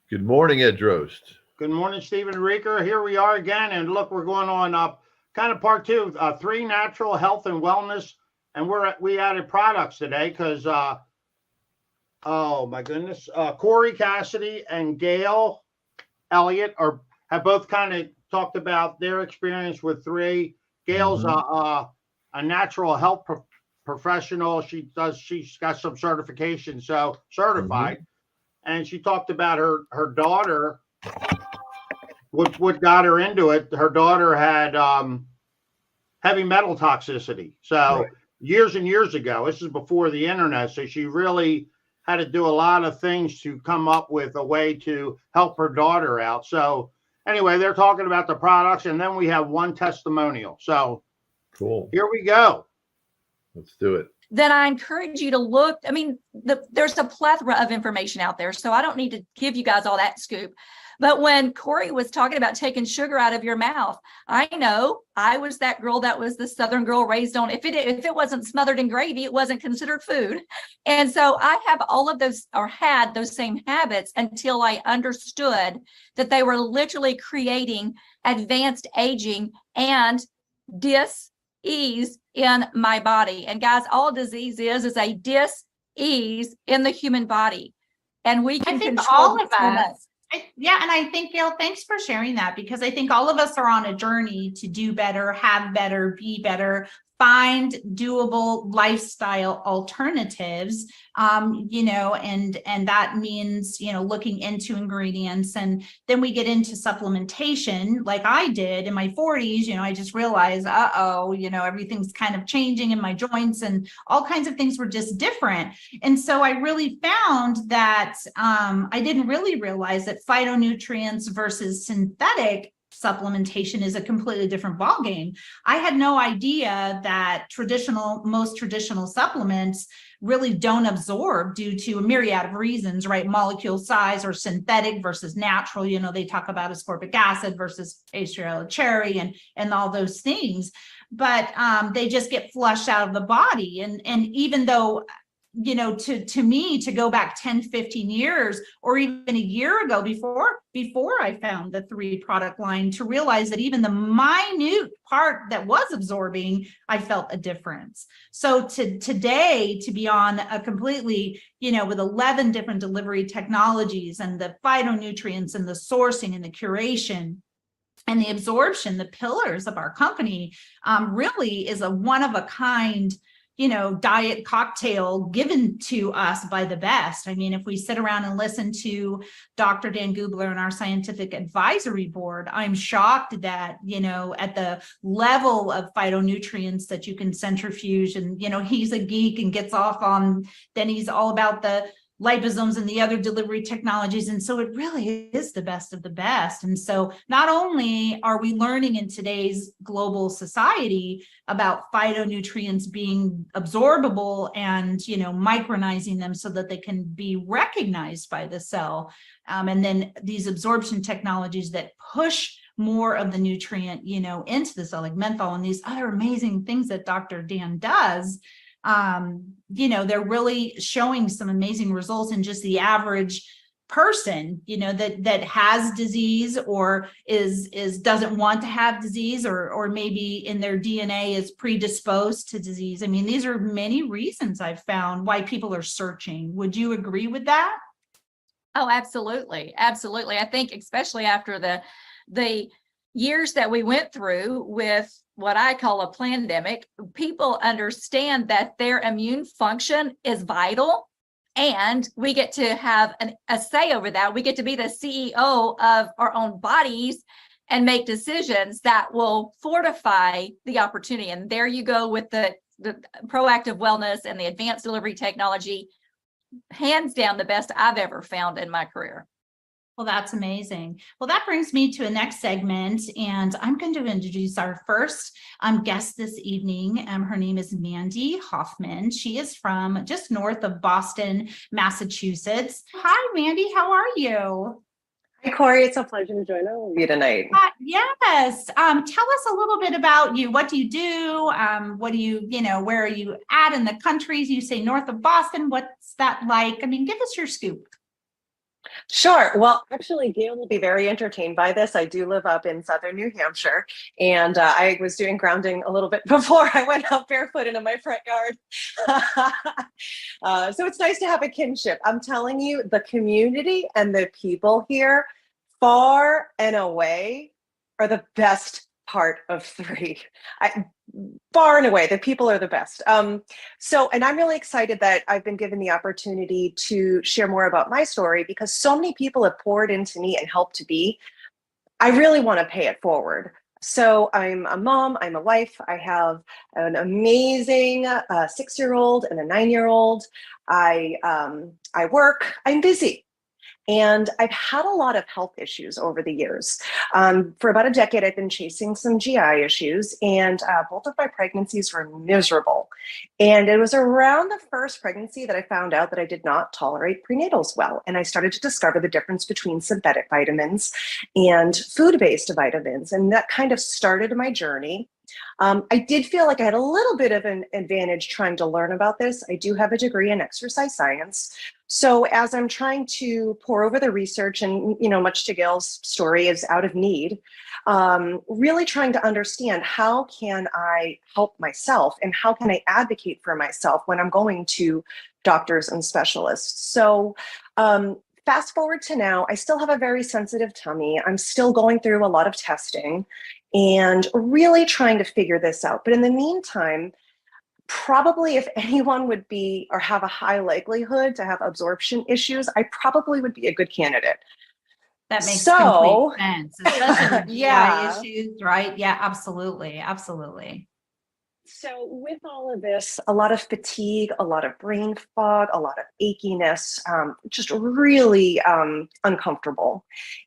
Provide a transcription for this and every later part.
Good morning, Ed Drost. Good morning, Stephen Reeker. Here we are again, and look, we're going on kind of part two, three natural health and wellness, and we added products today because oh my goodness, Corey Cassidy and Gail Elliott have both kind of talked about their experience with three. Gail's a natural health professional. She's got some certification, so certified, and she talked about her daughter. What got her into it? Her daughter had heavy metal toxicity. So years and years ago, this is before the internet. So she really had to do a lot of things to come up with a way to help her daughter out. So anyway, they're talking about the products, and then we have one testimonial. So cool. Here we go. Let's do it. Then I encourage you to look. I mean, there's a plethora of information out there, so I don't need to give you guys all that scoop. But when Corey was talking about taking sugar out of your mouth, I know I was that girl that was the Southern girl raised on, if it wasn't smothered in gravy, it wasn't considered food. And so I have all of those, or had those same habits, until I understood that they were literally creating advanced aging and dis-ease in my body. And guys, all disease is a dis-ease in the human body. And we can control all of us. And I think, Gail, thanks for sharing that, because I think all of us are on a journey to do better, have better, be better, find doable lifestyle alternatives, and that means, looking into ingredients. And then we get into supplementation like I did in my 40s. I just realized, everything's kind of changing in my joints, and all kinds of things were just different. And so I really found that I didn't really realize that phytonutrients versus synthetic supplementation is a completely different ballgame. I had no idea that most traditional supplements really don't absorb due to a myriad of reasons, right? Molecule size, or synthetic versus natural. They talk about ascorbic acid versus cherry and all those things, but they just get flushed out of the body. And even though, to me, to go back 10, 15 years, or even a year ago before I found the 3-product line, to realize that even the minute part that was absorbing, I felt a difference. So today, to be on a completely, with 11 different delivery technologies, and the phytonutrients and the sourcing and the curation and the absorption, the pillars of our company, really is a one-of-a-kind diet cocktail given to us by the best. I mean, if we sit around and listen to Dr. Dan Gubler and our scientific advisory board, I'm shocked that, at the level of phytonutrients that you can centrifuge, and, he's a geek and gets off on, then he's all about the liposomes and the other delivery technologies. And so it really is the best of the best. And so not only are we learning in today's global society about phytonutrients being absorbable and, micronizing them so that they can be recognized by the cell. And then these absorption technologies that push more of the nutrient, into the cell, like menthol and these other amazing things that Dr. Dan does. They're really showing some amazing results in just the average person, that has disease, or doesn't want to have disease, or maybe in their DNA is predisposed to disease. I mean, these are many reasons I've found why people are searching. Would you agree with that? Oh, absolutely. Absolutely. I think especially after the years that we went through with what I call a pandemic, people understand that their immune function is vital, and we get to have a say over that. We get to be the CEO of our own bodies and make decisions that will fortify the opportunity. And there you go with the proactive wellness and the advanced delivery technology, hands down the best I've ever found in my career. Well, that's amazing. Well, that brings me to a next segment, and I'm going to introduce our first guest this evening. Her name is Mandy Hoffman. She is from just north of Boston, Massachusetts. Hi, Mandy. How are you? Hi, Corey. It's a pleasure to join you tonight. Yes. Tell us a little bit about you. What do you do? What do you, where are you at in the countries? You say north of Boston. What's that like? I mean, give us your scoop. Sure. Well, actually, Gail will be very entertained by this. I do live up in southern New Hampshire, and I was doing grounding a little bit before I went out barefoot into my front yard. So it's nice to have a kinship. I'm telling you, the community and the people here, far and away, are the best part of three. Far and away, the people are the best. And I'm really excited that I've been given the opportunity to share more about my story, because so many people have poured into me and helped me. I really want to pay it forward. So I'm a mom, I'm a wife, I have an amazing 6-year-old and a 9-year-old. I work, I'm busy. And I've had a lot of health issues over the years. For about a decade, I've been chasing some GI issues, and both of my pregnancies were miserable. And it was around the first pregnancy that I found out that I did not tolerate prenatals well. And I started to discover the difference between synthetic vitamins and food-based vitamins. And that kind of started my journey. I did feel like I had a little bit of an advantage trying to learn about this. I do have a degree in exercise science. So as I'm trying to pour over the research, and much to Gail's story is out of need, really trying to understand how can I help myself and how can I advocate for myself when I'm going to doctors and specialists. So fast forward to now, I still have a very sensitive tummy. I'm still going through a lot of testing and really trying to figure this out. But in the meantime, probably if anyone would be or have a high likelihood to have absorption issues, I probably would be a good candidate. That makes So, complete sense, especially with GI yeah. issues, right? Yeah, absolutely. Absolutely. So with all of this, a lot of fatigue, a lot of brain fog, a lot of achiness, just really uncomfortable,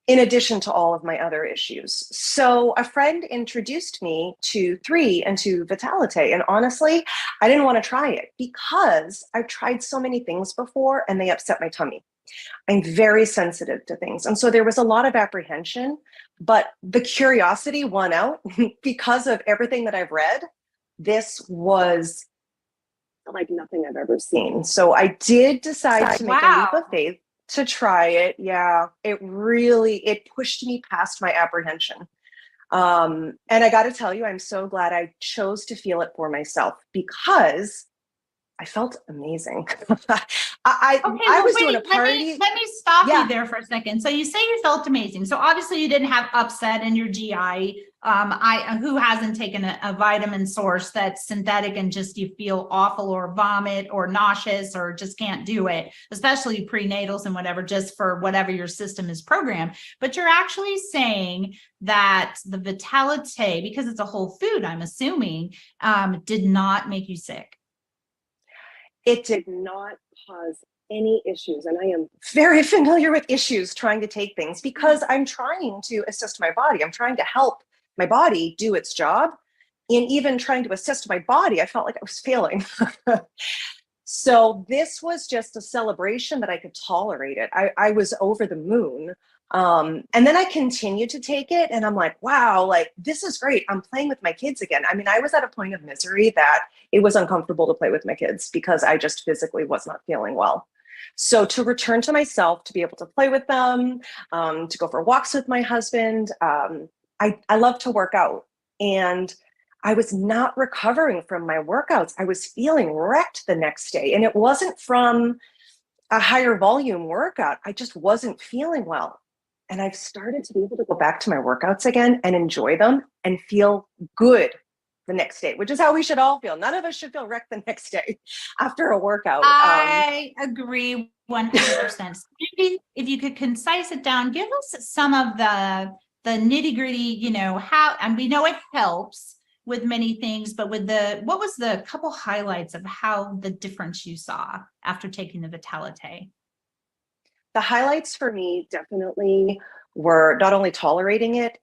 in addition to all of my other issues. So a friend introduced me to 3 and to Vitalite. And honestly, I didn't want to try it because I've tried so many things before and they upset my tummy. I'm very sensitive to things. And so there was a lot of apprehension, but the curiosity won out because of everything that I've read. This was like nothing I've ever seen. So I did decide to make a leap of faith to try it. Yeah, it pushed me past my apprehension. And I got to tell you, I'm so glad I chose to feel it for myself because I felt amazing. I was doing a party. Let me stop you there for a second. So you say you felt amazing. So obviously you didn't have upset in your GI. Who hasn't taken a vitamin source that's synthetic and just you feel awful or vomit or nauseous or just can't do it, especially prenatals and whatever, just for whatever your system is programmed. But you're actually saying that the Vitalite, because it's a whole food, I'm assuming, did not make you sick. It did not cause any issues. And I am very familiar with issues trying to take things because I'm trying to assist my body. I'm trying to help my body do its job. And even trying to assist my body, I felt like I was failing. So this was just a celebration that I could tolerate it. I was over the moon. And then I continued to take it and I'm like, wow, like this is great. I'm playing with my kids again. I mean, I was at a point of misery that it was uncomfortable to play with my kids because I just physically was not feeling well. So to return to myself, to be able to play with them, to go for walks with my husband, I love to work out. And I was not recovering from my workouts. I was feeling wrecked the next day. And it wasn't from a higher volume workout. I just wasn't feeling well. And I've started to be able to go back to my workouts again and enjoy them and feel good the next day, which is how we should all feel. None of us should feel wrecked the next day after a workout. I agree 100%. Maybe if you could concise it down, give us some of the nitty gritty, how, and we know it helps with many things, but with what was the couple highlights of how the difference you saw after taking the Vitalite? The highlights for me definitely were not only tolerating it,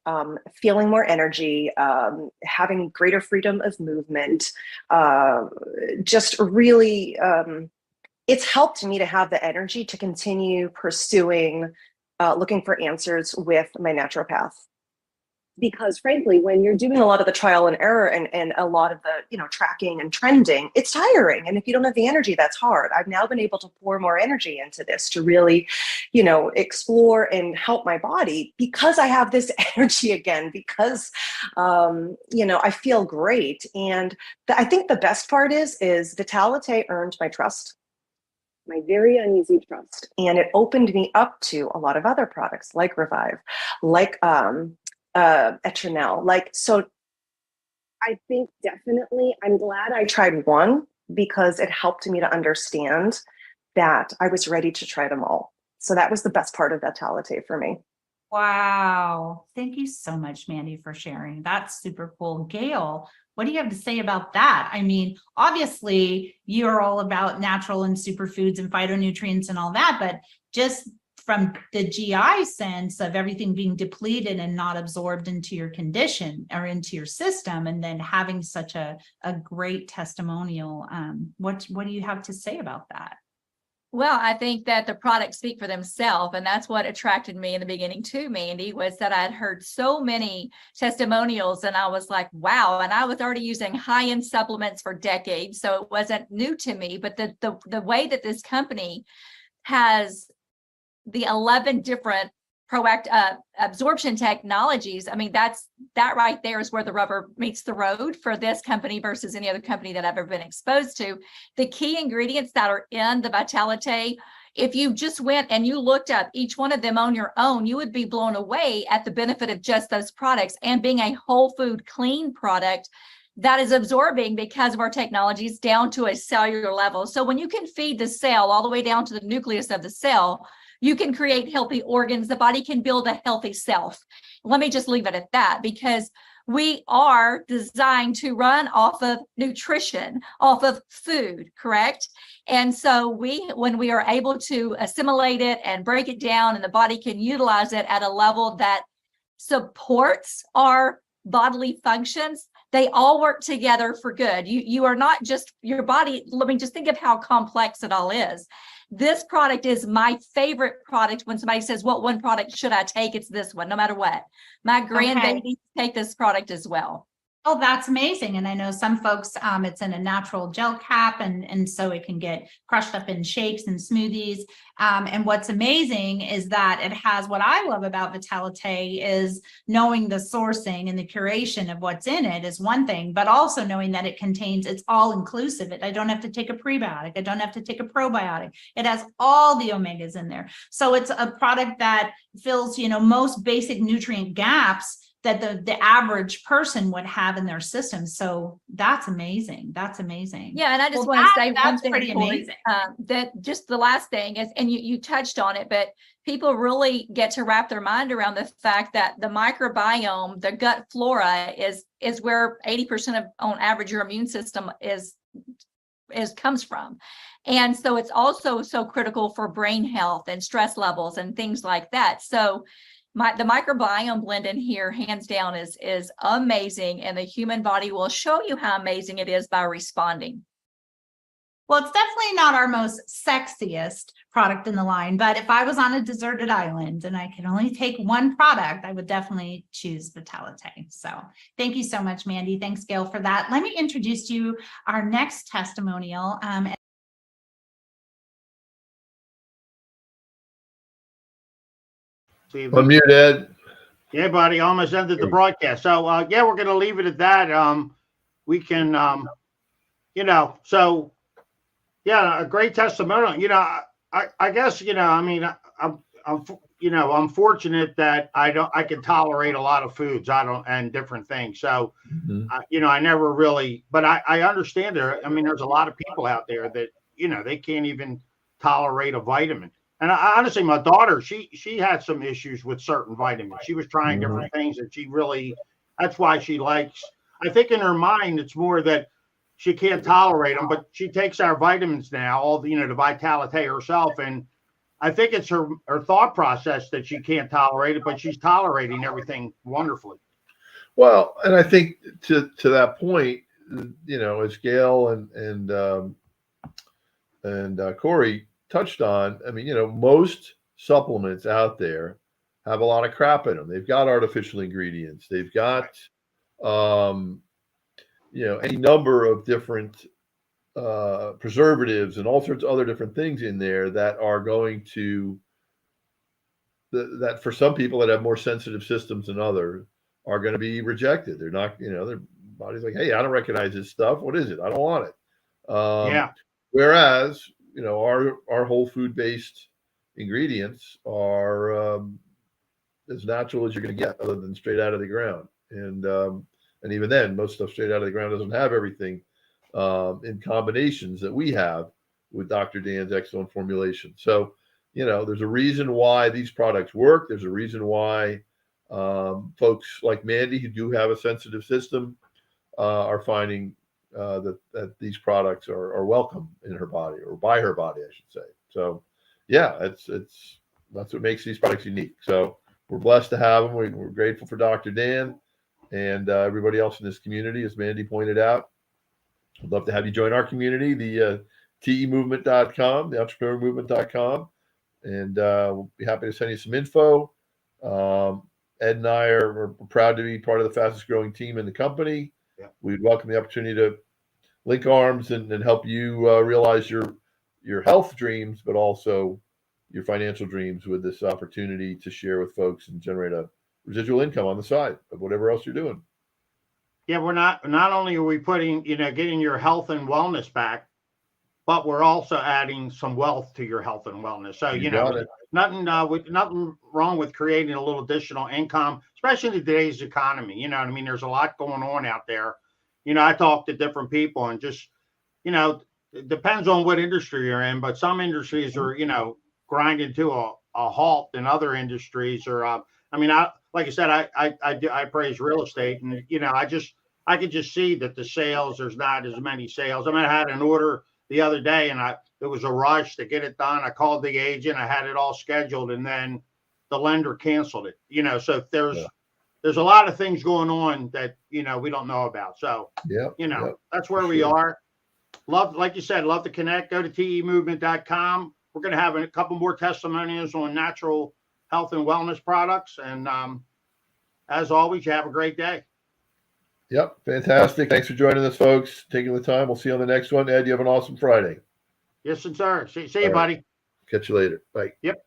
feeling more energy, having greater freedom of movement, just really, it's helped me to have the energy to continue pursuing, looking for answers with my naturopath. because frankly, when you're doing a lot of the trial and error and a lot of the, tracking and trending, it's tiring. And if you don't have the energy, that's hard. I've now been able to pour more energy into this to really, explore and help my body because I have this energy again, because, I feel great. And I think the best part is Vitalite earned my trust, my very uneasy trust. And it opened me up to a lot of other products like Revive, like, Eternel. So I think definitely I'm glad I tried one because it helped me to understand that I was ready to try them all. So that was the best part of Vitalite for me. Wow. Thank you so much, Mandy, for sharing. That's super cool. Gail, what do you have to say about that? I mean, obviously you're all about natural and superfoods and phytonutrients and all that, but just from the GI sense of everything being depleted and not absorbed into your condition or into your system, and then having such a great testimonial, what do you have to say about that? Well, I think that the products speak for themselves, and that's what attracted me in the beginning too, Mandy, was that I'd heard so many testimonials and I was like, wow. And I was already using high-end supplements for decades, so it wasn't new to me. But the way that this company has the 11 different absorption technologies, I mean, that right there is where the rubber meets the road for this company versus any other company that I've ever been exposed to. The key ingredients that are in the Vitalite, if you just went and you looked up each one of them on your own, you would be blown away at the benefit of just those products, and being a whole food clean product that is absorbing because of our technologies down to a cellular level. So when you can feed the cell all the way down to the nucleus of the cell, you can create healthy organs. The body can build a healthy self. Let me just leave it at that, because we are designed to run off of nutrition, off of food, correct? And so when we are able to assimilate it and break it down, and the body can utilize it at a level that supports our bodily functions, they all work together for good. You are not just your body. Let me just think of how complex it all is. This product is my favorite product. When somebody says, what one product should I take? It's this one, no matter what. My grandbabies take this product as well. Oh, that's amazing. And I know some folks, it's in a natural gel cap, and so it can get crushed up in shakes and smoothies. And what's amazing is that it has, what I love about Vitalite is knowing the sourcing and the curation of what's in it is one thing, but also knowing that it contains, it's all inclusive. I don't have to take a prebiotic. I don't have to take a probiotic. It has all the omegas in there. So it's a product that fills, most basic nutrient gaps that the average person would have in their system. So that's amazing. That's amazing. Yeah. And I just want to say one thing, pretty amazing. That just the last thing is, and you touched on it, but people really get to wrap their mind around the fact that the microbiome, the gut flora is where 80% of, on average, your immune system comes from. And so it's also so critical for brain health and stress levels and things like that. So the microbiome blend in here, hands down, is amazing, and the human body will show you how amazing it is by responding. Well, it's definitely not our most sexiest product in the line, but if I was on a deserted island and I could only take one product, I would definitely choose Vitalite. So thank you so much, Mandy. Thanks, Gail, for that. Let me introduce to you our next testimonial. Unmute, Ed. Yeah, buddy, almost ended the broadcast. So, yeah, we're going to leave it at that. We can, so, yeah, a great testimonial. I guess, I mean, I'm fortunate that I can tolerate a lot of foods. And different things. So, I never really, but I understand there's a lot of people out there that, they can't even tolerate a vitamin. And honestly, my daughter, she had some issues with certain vitamins. She was trying different things, and that's why she likes, I think in her mind, it's more that she can't tolerate them, but she takes our vitamins now, all the, the Vitalite herself. And I think it's her thought process that she can't tolerate it, but she's tolerating everything wonderfully. Well, and I think to that point, as Gail and Corey touched on, I mean, most supplements out there have a lot of crap in them. They've got artificial ingredients. They've got, any number of different preservatives and all sorts of other different things in there that are going to, that for some people that have more sensitive systems than others are going to be rejected. They're not, their body's like, hey, I don't recognize this stuff. What is it? I don't want it. Yeah. Whereas, our whole food based ingredients are as natural as you're going to get, other than straight out of the ground. And even then, most stuff straight out of the ground doesn't have everything in combinations that we have with Dr. Dan's excellent formulation. So, there's a reason why these products work. There's a reason why folks like Mandy, who do have a sensitive system, are finding that these products are welcome in her body, or by her body, I should say. So, yeah, that's what makes these products unique. So we're blessed to have them. We're grateful for Dr. Dan and everybody else in this community, as Mandy pointed out. I'd love to have you join our community, the temovement.com, the entrepreneurmovement.com, and we'll be happy to send you some info. Ed and I are proud to be part of the fastest growing team in the company. Yeah. We'd welcome the opportunity to link arms and help you realize your health dreams, but also your financial dreams, with this opportunity to share with folks and generate a residual income on the side of whatever else you're doing. Yeah, we're not only are we putting, getting your health and wellness back, but we're also adding some wealth to your health and wellness. So, nothing wrong with creating a little additional income, especially in today's economy. There's a lot going on out there. I talk to different people, and just, it depends on what industry you're in, but some industries are, grinding to a halt, and other industries are, like I said, I praise real estate, and, I could just see that the sales, there's not as many sales. I had an order the other day, and there was a rush to get it done. I called the agent, I had it all scheduled, and then the lender canceled it. So there's a lot of things going on that, we don't know about. So, that's where we are. Love, like you said, love to connect. Go to temovement.com. We're going to have a couple more testimonials on natural health and wellness products. And as always, you have a great day. Yep. Fantastic. Thanks for joining us, folks. Taking the time. We'll see you on the next one. Ed, you have an awesome Friday. Yes, sir. See you, buddy. Catch you later. Bye. Yep.